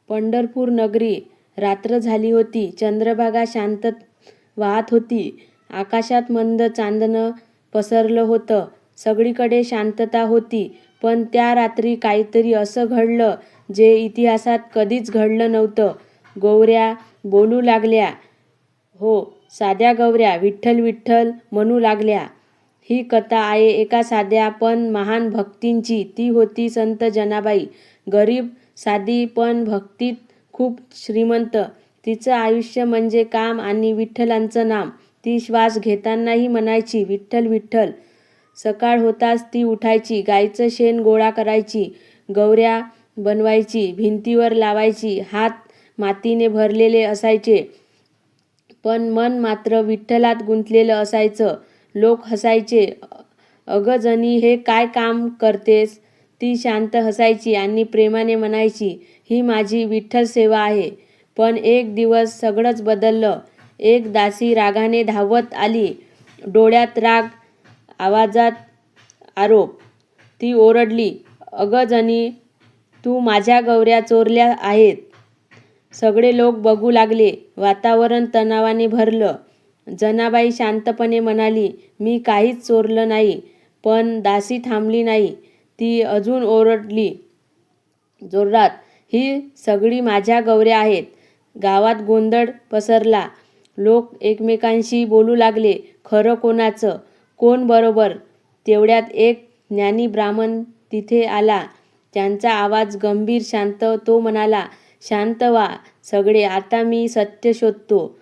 पंढरपूर नगरी रात्र झाली होती. चंद्रभागा शांत वाहत होती. आकाशात मंद चांदणं पसरलं होतं. सगळीकडे शांतता होती. पण त्या रात्री काहीतरी असं घडलं जे इतिहासात कधीच घडलं नव्हतं. गौऱ्या बोलू लागल्या. हो, साध्या गौऱ्या विठ्ठल विठ्ठल म्हणू लागल्या. ही कथा आहे एका साध्या पण महान भक्तींची. ती होती संत जनाबाई. गरीब, साधी पण भक्तीत खूप श्रीमंत. तिचं आयुष्य म्हणजे काम आणि विठ्ठलांचं नाम. ती श्वास घेतानाही म्हणायची विठ्ठल विठ्ठल. सकाळ होताच ती उठायची. गाईचं शेण गोळा करायची. गौऱ्या बनवायची. भिंतीवर लावायची. हात मातीने भरलेले असायचे. पण मन मात्र विठ्ठलात गुंतलेलं असायचं. लोक हसायचे. अगं जनी, हे काय काम करतेस? ती शांत हसायची आणि प्रेमाने म्हणायची, ही माझी विठ्ठल सेवा आहे. पण एक दिवस सगळंच बदललं. एक दासी रागाने धावत आली. डोळ्यात राग, आवाजात आरोप. ती ओरडली, अगं जनी, तू माझ्या गौऱ्या चोरल्या आहेत. सगळे लोक बघू लागले. वातावरण तणावाने भरलं. जनाबाई शांतपणे म्हणाली, मी काहीच चोरलं नाही. पण दासी थांबली नाही. ती अजून ओरडली जोरात, ही सगळी माझ्या गौऱ्या आहेत. गावात गोंधळ पसरला. लोक एकमेकांशी बोलू लागले. खरं कोणाचं? कोण बरोबर? तेवढ्यात एक ज्ञानी ब्राह्मण तिथे आला. त्यांचा आवाज गंभीर शांत. तो म्हणाला, शांत व्हा सगळे, आता मी सत्य शोधतो.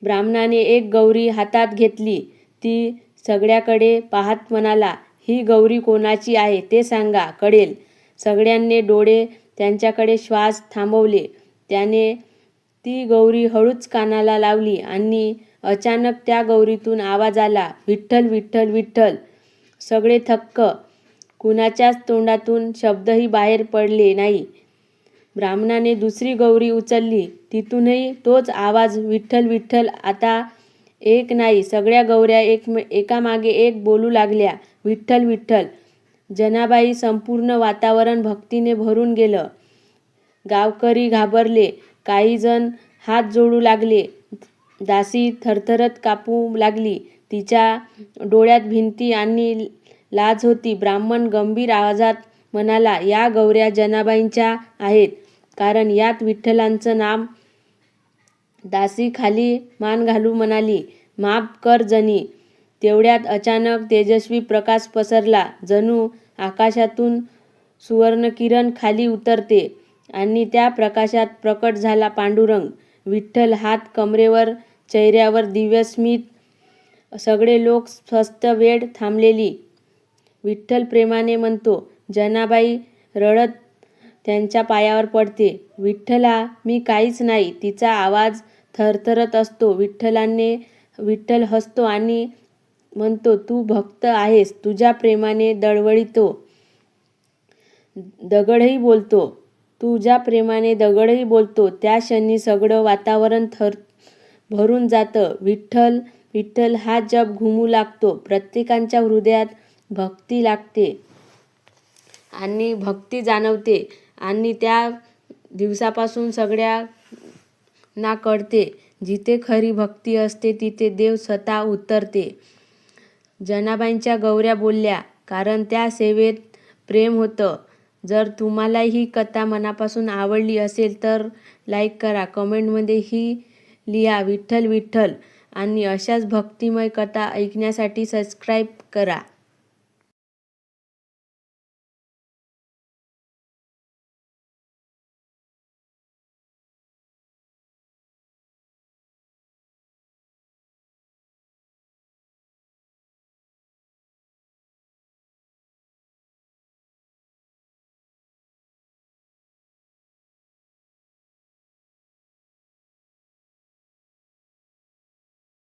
ब्राह्मणाने एक गौरी हातात घेतली. ती सगळ्याकडे पाहत म्हणाला, ही गौरी कोणाची आहे ते सांगा, कळेल. सगळ्यांनी डोळे त्यांच्याकडे. श्वास थांबवले. त्याने ती गौरी हळूच कानाला लावली आणि अचानक त्या गौरीतून आवाज आला, विठ्ठल विठ्ठल विठ्ठल. सगळे थक्क. कुणाच्याच तोंडातून शब्दही बाहेर पडले नाही. ब्राह्मणाने दुसरी गौरी उचलली. तिथूनही तोच आवाज, विठ्ठल विठ्ठल. आता एक नाही, सगळ्या गौऱ्या एकामागे एक बोलू लागल्या, विठ्ठल विठ्ठल. जनाबाई संपूर्ण वातावरण भक्तीने भरून गेलं. गावकरी घाबरले. काही जण हात जोडू लागले. दासी थरथरत कापू लागली. तिच्या डोळ्यात भीती आणि लाज होती. ब्राह्मण गंभीर आवाजात म्हणाला, या गौऱ्या जनाबाईंच्या आहेत, कारण यात विठ्ठलांचं नाम. दासी खाली मान घालून म्हणाली, माफ कर जनी. तेवढ्यात अचानक तेजस्वी प्रकाश पसरला. जणू आकाशातून सुवर्णकिरण खाली उतरते आणि त्या प्रकाशात प्रकट झाला पांडुरंग. विठ्ठल. हात कमरेवर, चेहऱ्यावर दिव्य स्मित. सगळे लोक स्वस्थ. वेळ थांबलेली. विठ्ठल प्रेमाने म्हणतो. जनाबाई रडत त्यांच्या पायावर पडते. विठ्ठला, मी काहीच नाही. तिचा आवाज थरथरत असतो. विठ्ठल हसतो आणि म्हणतो, तू भक्त आहेस. तुझ्या प्रेमाने दळवळतो दगडही बोलतो. तुझ्या प्रेमाने दगडही बोलतो. त्या क्षणी सगळं वातावरण भरून जातं. विठ्ठल विठ्ठल हा जप घुमू लागतो. प्रत्येकाच्या हृदयात भक्ती लागते आणि भक्ती जाणवते. आणि त्या दिवसापासून सगळ्यांना कळते, जिथे खरी भक्ती असते तिथे देव स्वतः उतरते. जनाबाईंच्या गौऱ्या बोलल्या, कारण त्या सेवेत प्रेम होतं. जर तुम्हाला ही कथा मनापासून आवडली असेल तर लाईक करा, कमेंटमध्ये ही लिहा विठ्ठल विठ्ठल. आणि अशाच भक्तिमय कथा ऐकण्यासाठी सबस्क्राईब करा.